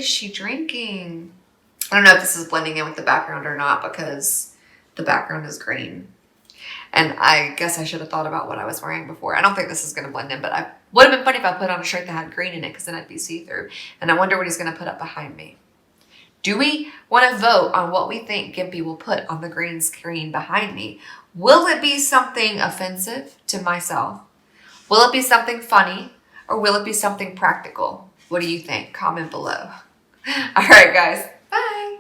is she drinking? I don't know if this is blending in with the background or not because the background is green. And I guess I should have thought about what I was wearing before. I don't think this is going to blend in, but I would have been funny if I put on a shirt that had green in it because then I'd be see-through. And I wonder what he's going to put up behind me. Do we want to vote on what we think Gimpy will put on the green screen behind me? Will it be something offensive to myself? Will it be something funny? Or will it be something practical? What do you think? Comment below. All right, guys. Bye.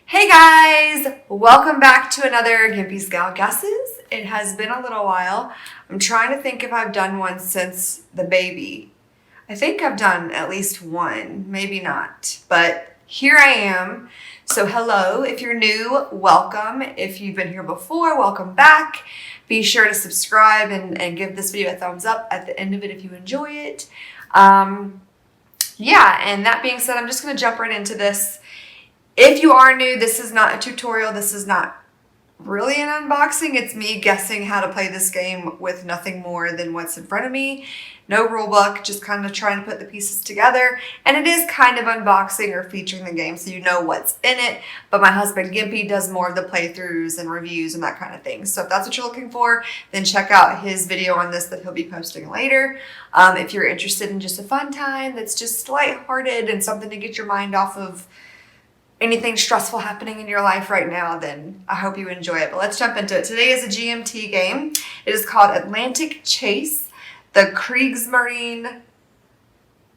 Hey guys, welcome back to another Gimpy's Gal Guesses. It has been a little while. I'm trying to think if I've done one since the baby. I think I've done at least one, maybe not, but here I am. So hello, if you're new, welcome. If you've been here before, welcome back. Be sure to subscribe and give this video a thumbs up at the end of it if you enjoy it. Yeah, and that being said, I'm just gonna jump right into this. If you are new, this is not a tutorial. This is not really an unboxing. It's me guessing how to play this game with nothing more than what's in front of me. No rule book, just kind of trying to put the pieces together. And it is kind of unboxing or featuring the game so you know what's in it. But my husband Gimpy does more of the playthroughs and reviews and that kind of thing. So if that's what you're looking for, then check out his video on this that he'll be posting later. If you're interested in just a fun time that's just lighthearted and something to get your mind off of anything stressful happening in your life right now, then I hope you enjoy it. But let's jump into it. Today is a GMT game. It is called Atlantic Chase, the Kriegsmarine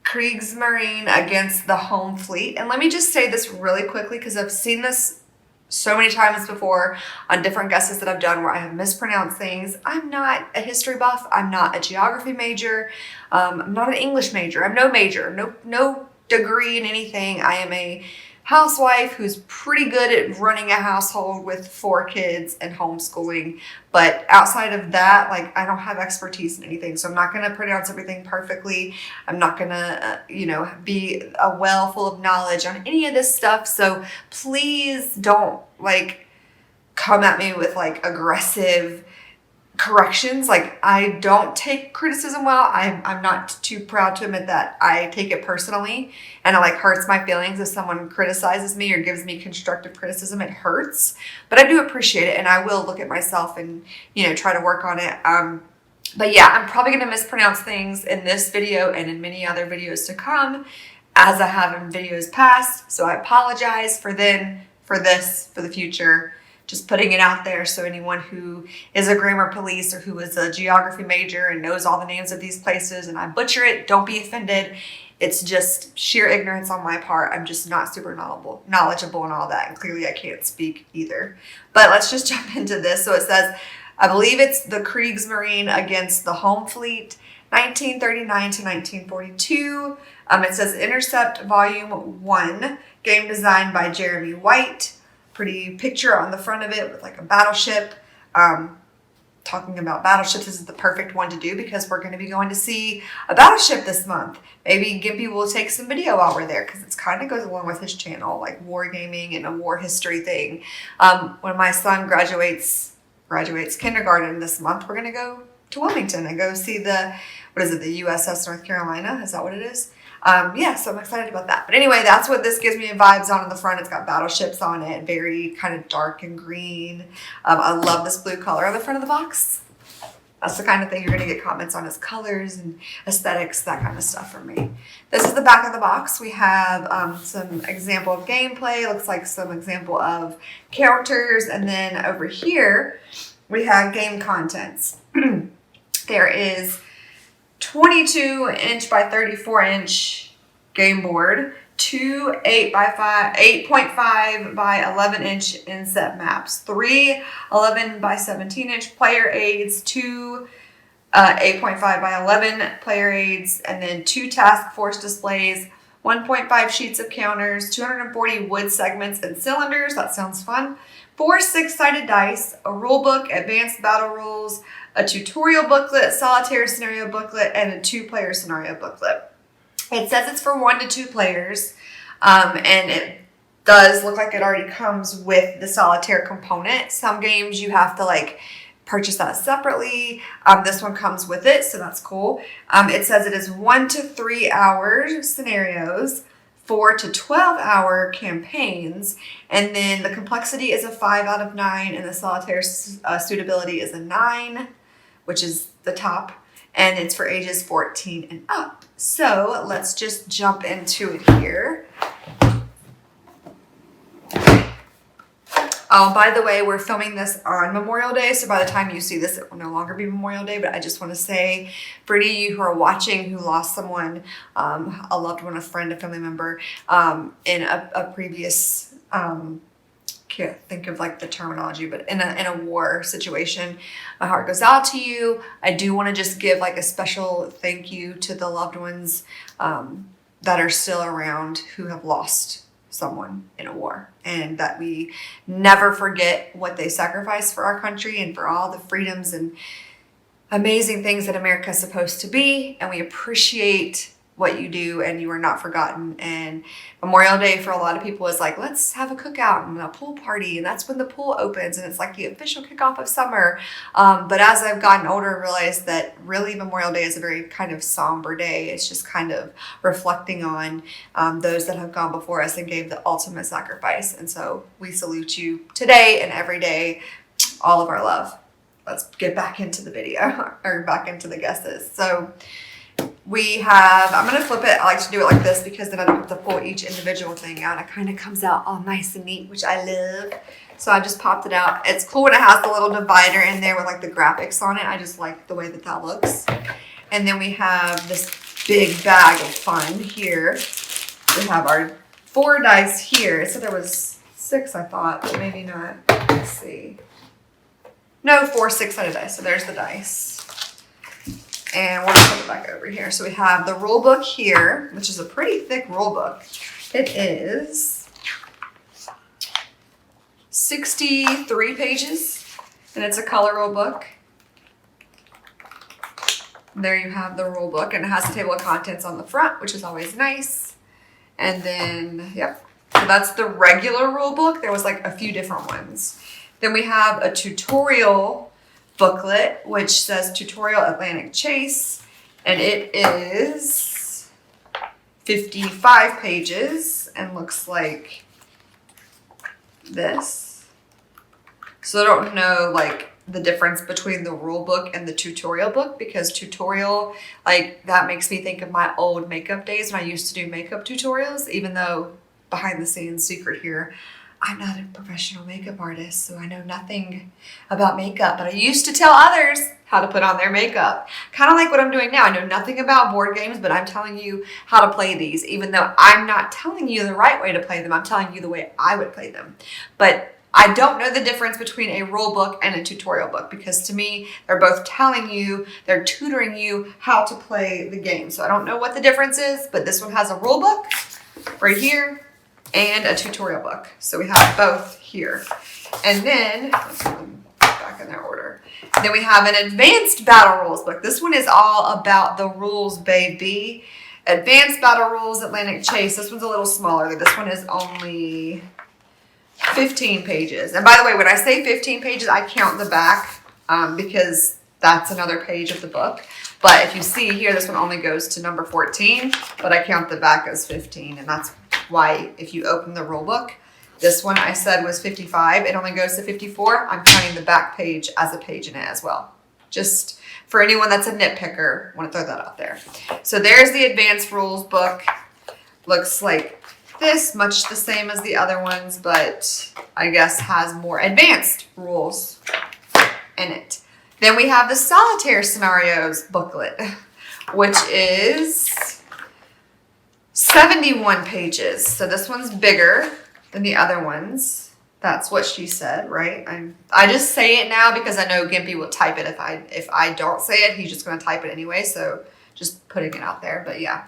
against the Home Fleet. And let me just say this really quickly because I've seen this so many times before on different guesses that I've done where I have mispronounced things. I'm not a history buff. I'm not a geography major. I'm not an English major. I'm no major, no degree in anything. I am a housewife who's pretty good at running a household with 4 kids and homeschooling. But outside of that, like, I don't have expertise in anything. So I'm not going to pronounce everything perfectly. I'm not going to, be a well full of knowledge on any of this stuff. So please don't, come at me with, aggressive corrections. I don't take criticism well. I'm not too proud to admit that I take it personally, and it hurts my feelings if someone criticizes me or gives me constructive criticism. It hurts, but I do appreciate it, and I will look at myself and try to work on it. But yeah, I'm probably going to mispronounce things in this video and in many other videos to come, as I have in videos past. So I apologize for the future. Just putting it out there so anyone who is a grammar police or who is a geography major and knows all the names of these places and I butcher it, don't be offended. It's just sheer ignorance on my part. I'm just not super knowledgeable and all that. And clearly I can't speak either. But let's just jump into this. So it says, I believe it's the Kriegsmarine against the Home Fleet, 1939 to 1942. It says Intercept Volume 1, game designed by Jeremy White. Pretty picture on the front of it with a battleship. Talking about battleships, this is the perfect one to do because we're going to be going to see a battleship this month. Maybe Gimpy will take some video while we're there because it kind of goes along with his channel, like war gaming and a war history thing. When my son graduates kindergarten this month, we're going to go to Wilmington and go see the USS North Carolina. Is that what it is? Yeah, so I'm excited about that. But anyway, that's what this gives me vibes on the front. It's got battleships on it, very kind of dark and green. I love this blue color on the front of the box. That's the kind of thing you're going to get comments on, is colors and aesthetics, that kind of stuff from me. This is the back of the box. We have some example of gameplay. Looks like some example of counters. And then over here, we have game contents. There is 22-inch by 34-inch game board, 2 8.5 by 11-inch inset maps, 3 11 by 17-inch player aids, 2 8.5 by 11 player aids, and then 2 task force displays, 1.5 sheets of counters, 240 wood segments and cylinders. That sounds fun. 4 6-sided dice, a rule book, advanced battle rules, a tutorial booklet, solitaire scenario booklet, and a 2-player scenario booklet. It says it's for 1 to 2 players, and it does look like it already comes with the solitaire component. Some games you have to purchase that separately. This one comes with it, so that's cool. It says it is 1 to 3 hour scenarios, 4 to 12-hour campaigns, and then the complexity is a 5 out of 9, and the solitaire suitability is a 9, which is the top, and it's for ages 14 and up. So let's just jump into it here. By the way, we're filming this on Memorial Day, so by the time you see this, it will no longer be Memorial Day, but I just want to say, for any of you who are watching who lost someone, a loved one, a friend, a family member, in a previous, can't think of like the terminology, but in a war situation, my heart goes out to you. I do want to just give like a special thank you to the loved ones that are still around who have lost someone in a war, and that we never forget what they sacrificed for our country and for all the freedoms and amazing things that America is supposed to be. And we appreciate what you do, and you are not forgotten. And Memorial Day for a lot of people is like, let's have a cookout and a pool party, and that's when the pool opens, and it's like the official kickoff of summer. But as I've gotten older, I realized that really Memorial Day is a very kind of somber day. It's just kind of reflecting on those that have gone before us and gave the ultimate sacrifice. And so we salute you today and every day, all of our love. Let's get back into the video, or back into the guesses. So we have, I'm going to flip it. I like to do it like this because then I don't have to pull each individual thing out. It kind of comes out all nice and neat, which I love. So I just popped it out. It's cool when it has the little divider in there with like the graphics on it. I just like the way that that looks. And then we have this big bag of fun here. We have our 4 dice here. So there was 6, I thought, but maybe not. Let's see. No, 4 6-sided dice. So there's the dice. And we're going to put it back over here. So we have the rule book here, which is a pretty thick rule book. It is 63 pages, and it's a color rule book. There you have the rule book, and it has a table of contents on the front, which is always nice. And then, yep, so that's the regular rule book. There was like a few different ones. Then we have a tutorial booklet, which says Tutorial Atlantic Chase, and it is 55 pages and looks like this. So I don't know like the difference between the rule book and the tutorial book, because tutorial, like, that makes me think of my old makeup days when I used to do makeup tutorials, even though behind the scenes secret here, I'm not a professional makeup artist, so I know nothing about makeup, but I used to tell others how to put on their makeup. Kind of like what I'm doing now. I know nothing about board games, but I'm telling you how to play these, even though I'm not telling you the right way to play them. I'm telling you the way I would play them. But I don't know the difference between a rule book and a tutorial book, because to me, they're both telling you, they're tutoring you how to play the game. So I don't know what the difference is, but this one has a rule book right here and a tutorial book. So we have both here. And then, let's put them back in their order. Then we have an advanced battle rules book. This one is all about the rules, baby. Advanced battle rules, Atlantic Chase. This one's a little smaller. This one is only 15 pages. And by the way, when I say 15 pages, I count the back because that's another page of the book. But if you see here, this one only goes to number 14, but I count the back as 15. And that's why if you open the rule book, this one I said was 55. It only goes to 54. I'm counting the back page as a page in it as well. Just for anyone that's a nitpicker, I want to throw that out there. So there's the advanced rules book. Looks like this, much the same as the other ones, but I guess has more advanced rules in it. Then we have the solitaire scenarios booklet, which is 71 pages. So this one's bigger than the other ones. That's what she said, right? I just say it now because I know Gimpy will type it. If I don't say it, he's just going to type it anyway. So just putting it out there. But yeah,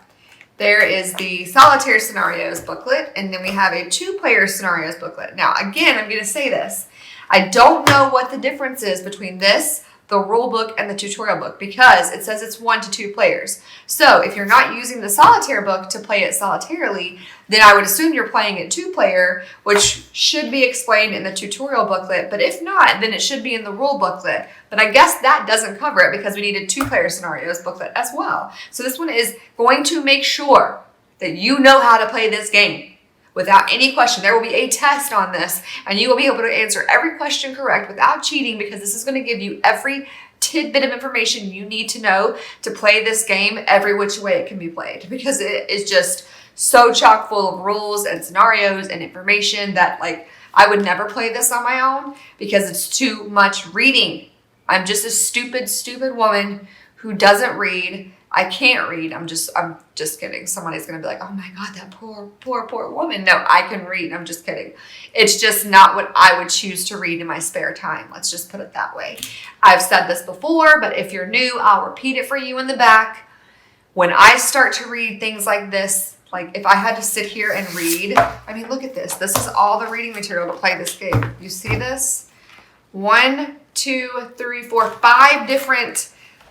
there is the solitaire scenarios booklet. And then we have a 2-player scenarios booklet. Now, again, I'm going to say this. I don't know what the difference is between this the rule book and the tutorial book because it says it's 1 to 2 players. So if you're not using the solitaire book to play it solitarily, then I would assume you're playing it 2-player, which should be explained in the tutorial booklet. But if not, then it should be in the rule booklet. But I guess that doesn't cover it because we need a 2-player scenarios booklet as well. So this one is going to make sure that you know how to play this game without any question. There will be a test on this, and you will be able to answer every question correct without cheating because this is going to give you every tidbit of information you need to know to play this game every which way it can be played, because it is just so chock full of rules and scenarios and information that, like, I would never play this on my own because it's too much reading. I'm just a stupid woman who doesn't read. I can't read. I'm just kidding. Somebody's going to be like, oh my God, that poor woman. No, I can read. I'm just kidding. It's just not what I would choose to read in my spare time. Let's just put it that way. I've said this before, but if you're new, I'll repeat it for you in the back. When I start to read things like this, like if I had to sit here and read, I mean, look at this. This is all the reading material to play this game. You see this? 1, 2, 3, 4, 5 different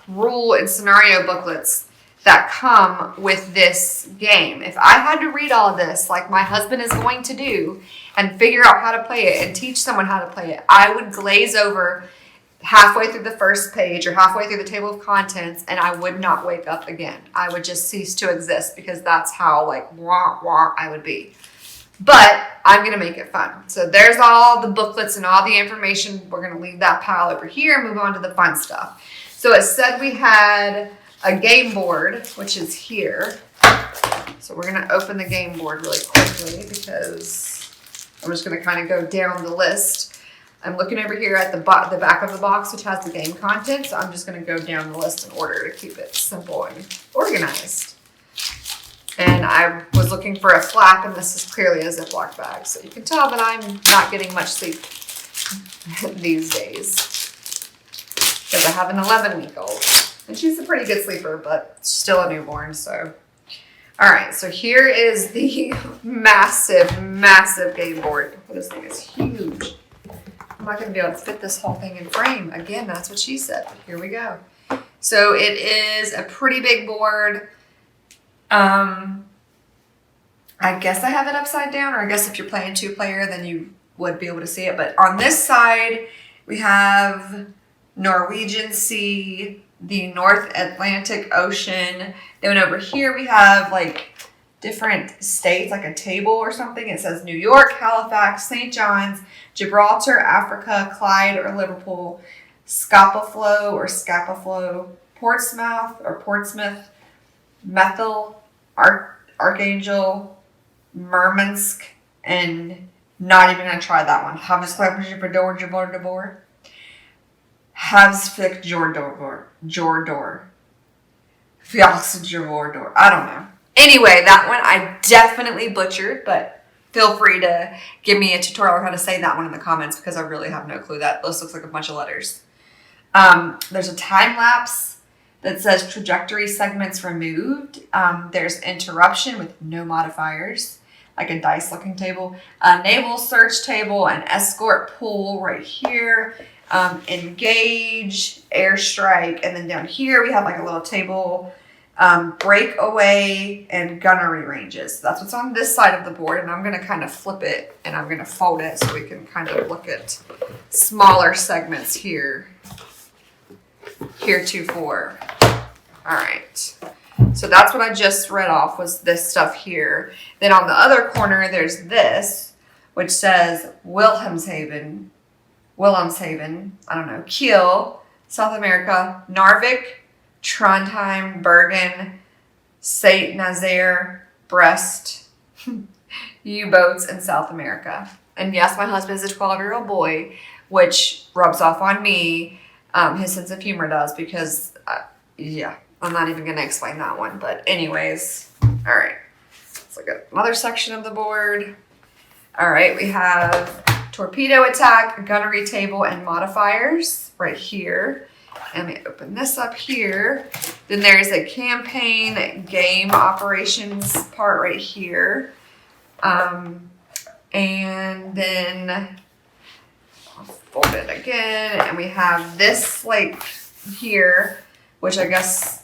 rule and scenario booklets that come with this game. If I had to read all of this like my husband is going to do and figure out how to play it and teach someone how to play it, I would glaze over halfway through the first page or halfway through the table of contents and I would not wake up again. I would just cease to exist because that's how like wah I would be. But I'm going to make it fun. So there's all the booklets and all the information. We're going to leave that pile over here and move on to the fun stuff. So it said we had a game board, which is here. So we're going to open the game board really quickly because I'm just going to kind of go down the list. I'm looking over here at the back of the box, which has the game content. So I'm just going to go down the list in order to keep it simple and organized. And I was looking for a flap, and this is clearly a Ziploc bag. So you can tell that I'm not getting much sleep these days because I have an 11-week-old. And she's a pretty good sleeper, but still a newborn, so. All right, so here is the massive game board. This thing is huge. I'm not going to be able to fit this whole thing in frame. Again, that's what she said. But here we go. So it is a pretty big board. I guess I have it upside down, or I guess if you're playing 2-player, then you would be able to see it. But on this side, we have Norwegian Sea, the North Atlantic Ocean. Then over here, we have like different states, like a table or something. It says New York, Halifax, St. John's, Gibraltar, Africa, Clyde or Liverpool, Scapaflo, Portsmouth, Methil, Archangel, Murmansk, and not even gonna try that one. Havsvik Jordor. I don't know. Anyway, that one I definitely butchered, but feel free to give me a tutorial on how to say that one in the comments because I really have no clue. This looks like a bunch of letters. There's a time lapse that says trajectory segments removed. There's interruption with no modifiers, like a dice looking table, a naval search table, an escort pool right here, engage, airstrike, and then down here we have like a little table, breakaway, and gunnery ranges. So that's what's on this side of the board, and I'm going to kind of flip it and I'm going to fold it so we can kind of look at smaller segments here. Heretofore. All right. So that's what I just read off was this stuff here. Then on the other corner, there's this, which says Wilhelmshaven, I don't know, Kiel, South America, Narvik, Trondheim, Bergen, Saint Nazaire, Brest, U-boats in South America. And yes, my husband is a 12-year-old boy, which rubs off on me. His sense of humor does because, yeah, I'm not even going to explain that one. But anyways, all right. Let's look at another section of the board. All right, we have torpedo attack, gunnery table, and modifiers right here. And we open this up here. Then there's a campaign game operations part right here. And then I'll fold it again, and we have this like here, which I guess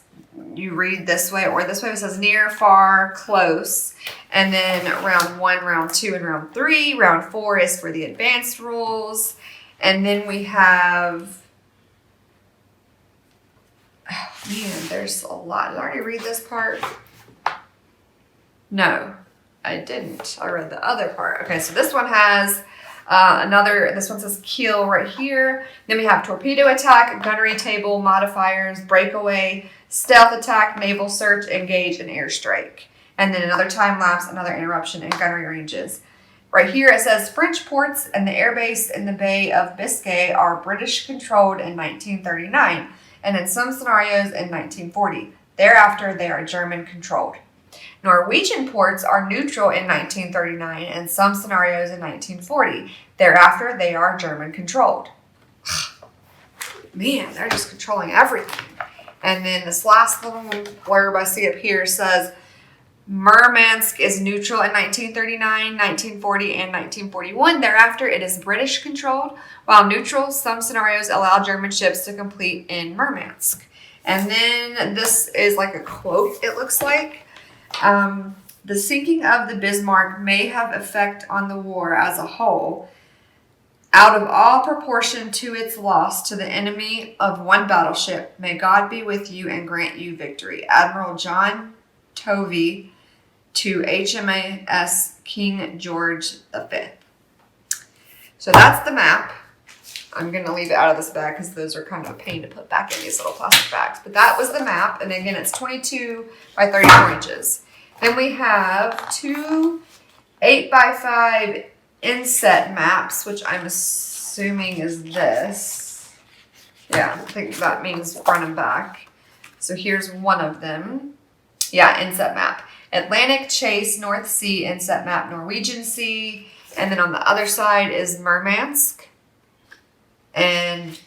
you read this way or this way. It says near, far, close. And then round 1, round 2, and round 3. Round 4 is for the advanced rules. And then we have, oh man, there's a lot. Did I already read this part? No, I didn't. I read the other part. Okay, so this one has this one says kill right here. Then we have torpedo attack, gunnery table, modifiers, breakaway, stealth attack, naval search, engage, and airstrike. And then another time lapse, another interruption, and gunnery ranges. Right here it says French ports and the airbase in the Bay of Biscay are British controlled in 1939 and in some scenarios in 1940. Thereafter, they are German controlled. Norwegian ports are neutral in 1939 and some scenarios in 1940. Thereafter, they are German controlled. Man, they're just controlling everything. And then this last little blurb I see up here says Murmansk is neutral in 1939, 1940, and 1941. Thereafter, it is British controlled. While neutral, some scenarios allow German ships to complete in Murmansk. And then this is like a quote, it looks like. The sinking of the Bismarck may have effect on the war as a whole, out of all proportion to its loss to the enemy of one battleship. May God be with you and grant you victory. Admiral John Tovey to HMAS King George V. So that's the map. I'm going to leave it out of this bag because those are kind of a pain to put back in these little plastic bags. But that was the map. And again, it's 22 by 34 inches. Then we have 2 8x5 inset maps, which I'm assuming is this. Yeah, I think that means front and back. So here's one of them. Yeah, inset map. Atlantic Chase, North Sea, inset map, Norwegian Sea. And then on the other side is Murmansk and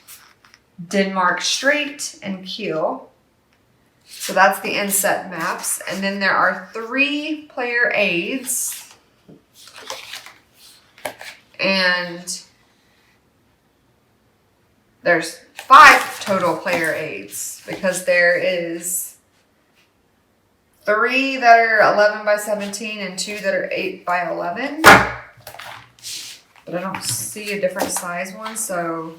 Denmark Strait and Kiel. So that's the inset maps. And then there are 3 player aids. And there's 5 total player aids because there is 3 that are 11 by 17 and 2 that are 8 by 11. But I don't see a different size one, so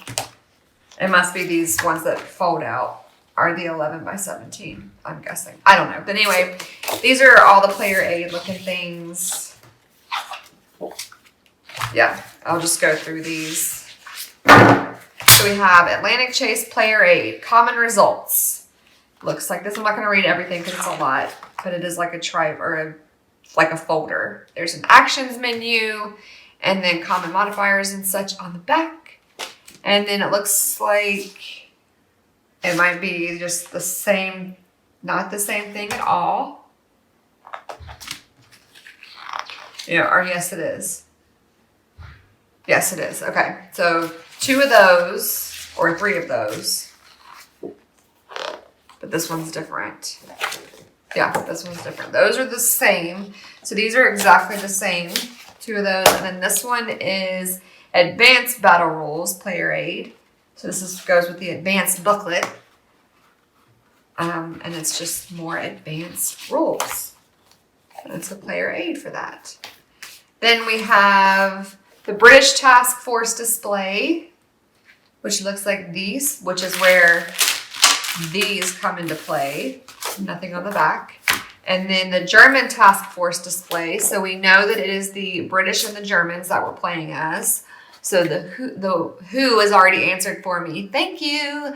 it must be these ones that fold out are the 11 by 17, I'm guessing. I don't know. But anyway, these are all the player aid looking things. Yeah, I'll just go through these. So we have Atlantic Chase player aid, common results. Looks like this. I'm not going to read everything because it's a lot, but it is like a tribe or like a folder. There's an actions menu and then common modifiers and such on the back. And then it looks like it might be just the same, not the same thing at all. Yeah, or yes, it is. Yes, it is. Okay, so 2 of those, or 3 of those. But this one's different. Yeah, this one's different. Those are the same. So these are exactly the same. 2 of those. And then this one is Advanced Battle Rules Player Aid. So this goes with the advanced booklet. And it's just more advanced rules. And it's a player aid for that. Then we have the British Task Force display, which looks like these, which is where these come into play. Nothing on the back. And then the German Task Force display. So we know that it is the British and the Germans that we're playing as. So the who is already answered for me. Thank you,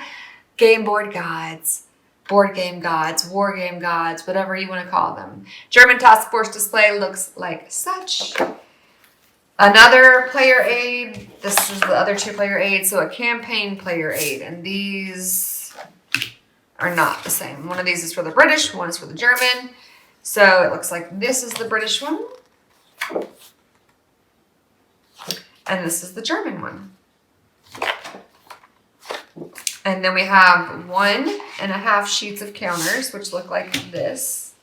game board gods, board game gods, war game gods, whatever you want to call them. German Task Force display looks like such. Another player aid. This is the other 2 player aids. So a campaign player aid. And these are not the same. One of these is for the British, one is for the German. So it looks like this is the British one. And this is the German one. And then we have 1.5 sheets of counters, which look like this.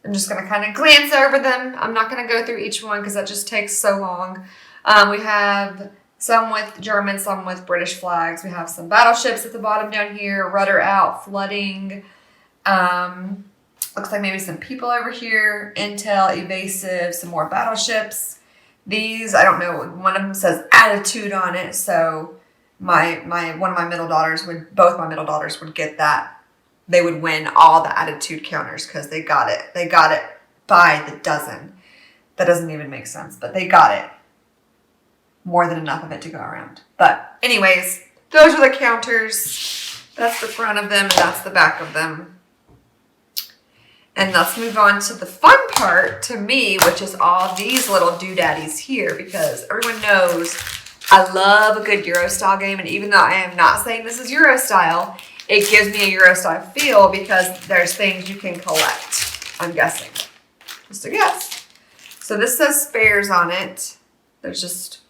I'm just going to kind of glance over them. I'm not going to go through each one because that just takes so long. We have Some with German, some with British flags. We have some battleships at the bottom down here. Rudder out, flooding. Looks like maybe some people over here. Intel, evasive, some more battleships. These, I don't know. One of them says attitude on it. So both my middle daughters would get that. They would win all the attitude counters because they got it. They got it by the dozen. That doesn't even make sense, but they got it. More than enough of it to go around. But anyways, those are the counters. That's the front of them and that's the back of them. And let's move on to the fun part to me, which is all these little doodaddies here, because everyone knows I love a good Euro style game. And even though I am not saying this is Euro style, it gives me a Euro style feel because there's things you can collect, I'm guessing. Just a guess. So this says spares on it. There's just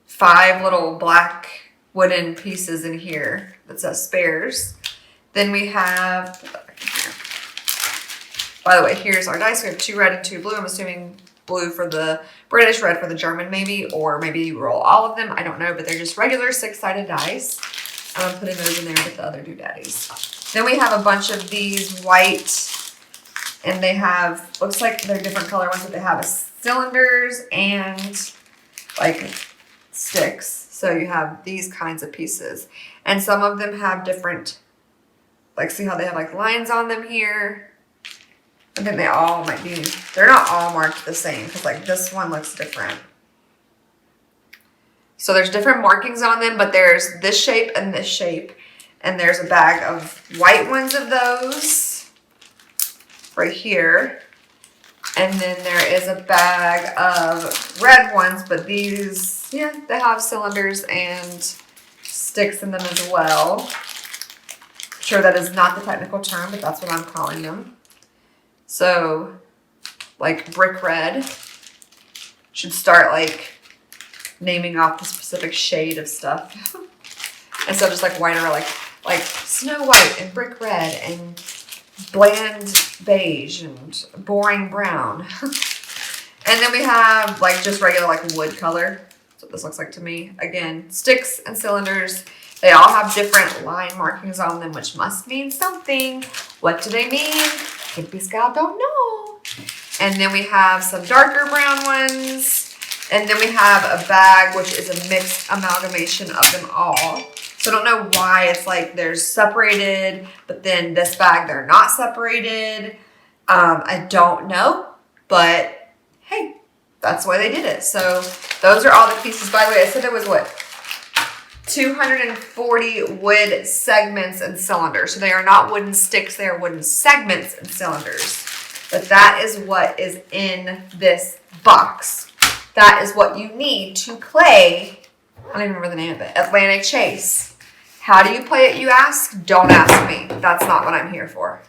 5 little black wooden pieces in here that says spares. Then we have, by the way, here's our dice. We have 2 red and 2 blue. I'm assuming blue for the British, red for the German maybe, or maybe you roll all of them. I don't know, but they're just regular 6-sided dice. I'm putting those in there with the other doodaddies. Then we have a bunch of these white, and they have, looks like they're different color ones, but they have cylinders and like sticks. So you have these kinds of pieces. And some of them have different, like see how they have like lines on them here? I think they all might be, they're not all marked the same because like this one looks different. So there's different markings on them, but there's this shape and this shape. And there's a bag of white ones of those right here. And then there is a bag of red ones, but these, yeah, they have cylinders and sticks in them as well. I'm sure that is not the technical term, but that's what I'm calling them. So, like brick red, should start like naming off the specific shade of stuff. Instead of just like white or like Snow White and brick red and bland beige and boring brown. And then we have like just regular like wood color. That's what this looks like to me. Again, sticks and cylinders. They all have different line markings on them, which must mean something. What do they mean? Gimpy Scout don't know. And then we have some darker brown ones. And then we have a bag, which is a mixed amalgamation of them all. So I don't know why it's like they're separated, but then this bag, they're not separated. I don't know, but hey, that's why they did it. So those are all the pieces. By the way, I said there was what? 240 wood segments and cylinders. So they are not wooden sticks, they are wooden segments and cylinders. But that is what is in this box. That is what you need to play, I don't even remember the name of it, Atlantic Chase. How do you play it, you ask? Don't ask me. That's not what I'm here for.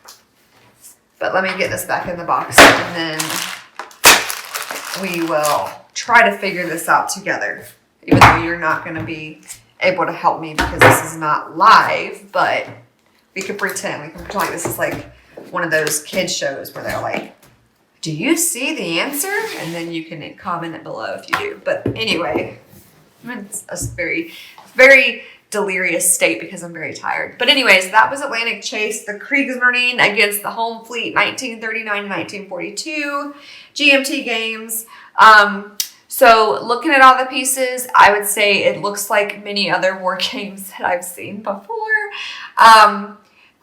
But let me get this back in the box and then we will try to figure this out together. Even though you're not going to be able to help me because this is not live, but we could pretend. We can pretend like this is like one of those kids shows where they're like, do you see the answer? And then you can comment it below if you do. But anyway, it's a very, very delirious state because I'm very tired. But anyways, that was Atlantic Chase, the Kriegsmarine against the Home Fleet, 1939 to 1942, GMT games. So looking at all the pieces, I would say it looks like many other war games that I've seen before.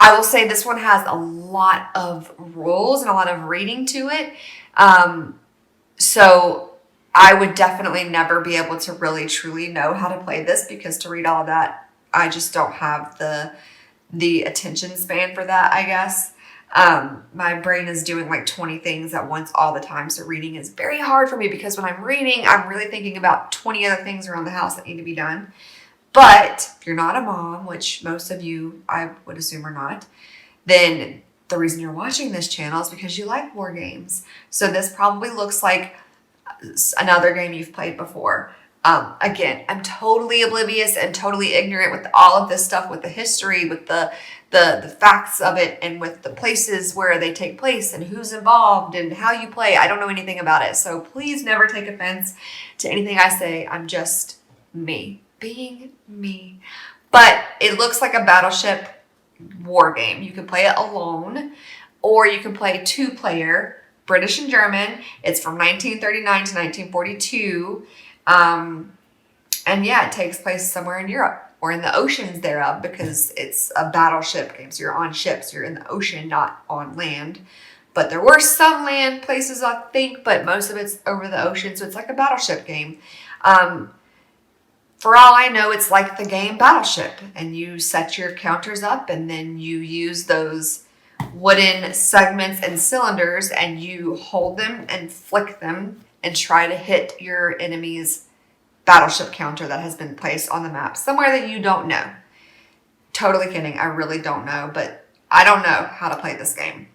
I will say this one has a lot of rules and a lot of reading to it. So I would definitely never be able to really truly know how to play this because to read all of that, I just don't have the attention span for that, I guess. My brain is doing like 20 things at once all the time. So reading is very hard for me because when I'm reading, I'm really thinking about 20 other things around the house that need to be done. But if you're not a mom, which most of you, I would assume are not, then the reason you're watching this channel is because you like war games. So this probably looks like another game you've played before. Again, I'm totally oblivious and totally ignorant with all of this stuff, with the history, with the facts of it, and with the places where they take place and who's involved and how you play. I don't know anything about it. So please never take offense to anything I say. I'm just me. Being me. But it looks like a battleship war game. You can play it alone, or you can play 2-player, British and German. It's from 1939 to 1942. And yeah, it takes place somewhere in Europe or in the oceans thereof, because it's a battleship game. So you're on ships, you're in the ocean, not on land. But there were some land places, I think, but most of it's over the ocean. So it's like a battleship game. For all I know, it's like the game Battleship, and you set your counters up, and then you use those wooden segments and cylinders, and you hold them and flick them and try to hit your enemy's battleship counter that has been placed on the map somewhere that you don't know. Totally kidding. I really don't know, but I don't know how to play this game.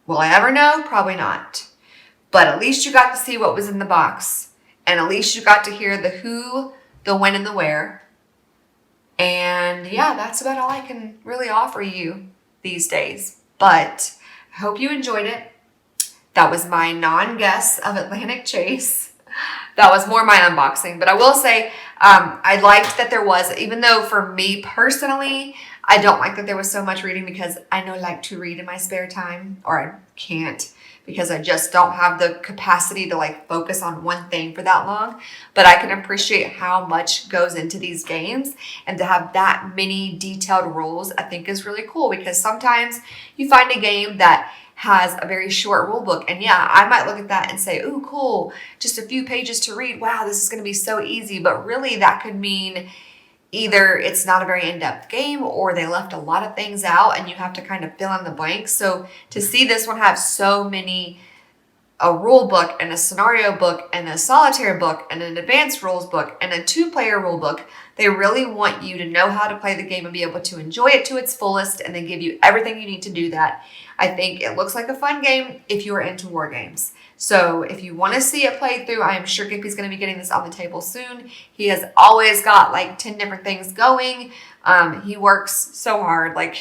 Will I ever know? Probably not. But at least you got to see what was in the box, and at least you got to hear the who, the when, and the where. And yeah, that's about all I can really offer you these days. But I hope you enjoyed it. That was my non-guess of Atlantic Chase. That was more my unboxing. But I will say, I liked that there was, even though for me personally, I don't like that there was so much reading, because I know I like to read in my spare time, or I can't, because I just don't have the capacity to like focus on one thing for that long. But I can appreciate how much goes into these games, and to have that many detailed rules, I think is really cool, because sometimes you find a game that has a very short rule book, and yeah, I might look at that and say, ooh, cool, just a few pages to read. Wow, this is going to be so easy. But really that could mean either it's not a very in-depth game, or they left a lot of things out and you have to kind of fill in the blanks. So to see this one have so many, a rule book and a scenario book and a solitaire book and an advanced rules book and a 2-player rule book, they really want you to know how to play the game and be able to enjoy it to its fullest, and then give you everything you need to do that. I think it looks like a fun game if you are into war games. So if you want to see it played through, I am sure Gimpy's going to be getting this on the table soon. He has always got like 10 different things going. He works so hard. Like,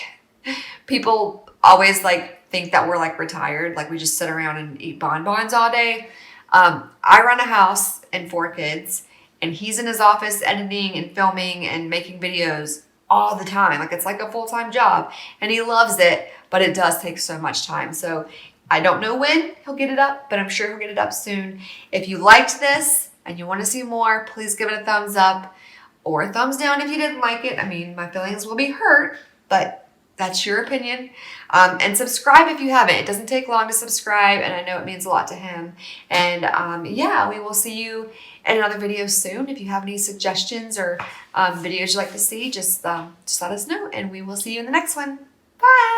people always like think that we're like retired, like we just sit around and eat bonbons all day. I run a house and 4 kids, and he's in his office editing and filming and making videos all the time. Like, it's like a full-time job, and he loves it, but it does take so much time. So I don't know when he'll get it up, but I'm sure he'll get it up soon. If you liked this and you want to see more, please give it a thumbs up or a thumbs down if you didn't like it. I mean, my feelings will be hurt, but that's your opinion. And subscribe if you haven't. It doesn't take long to subscribe, and I know it means a lot to him. And yeah, we will see you in another video soon. If you have any suggestions or videos you'd like to see, just let us know, and we will see you in the next one. Bye!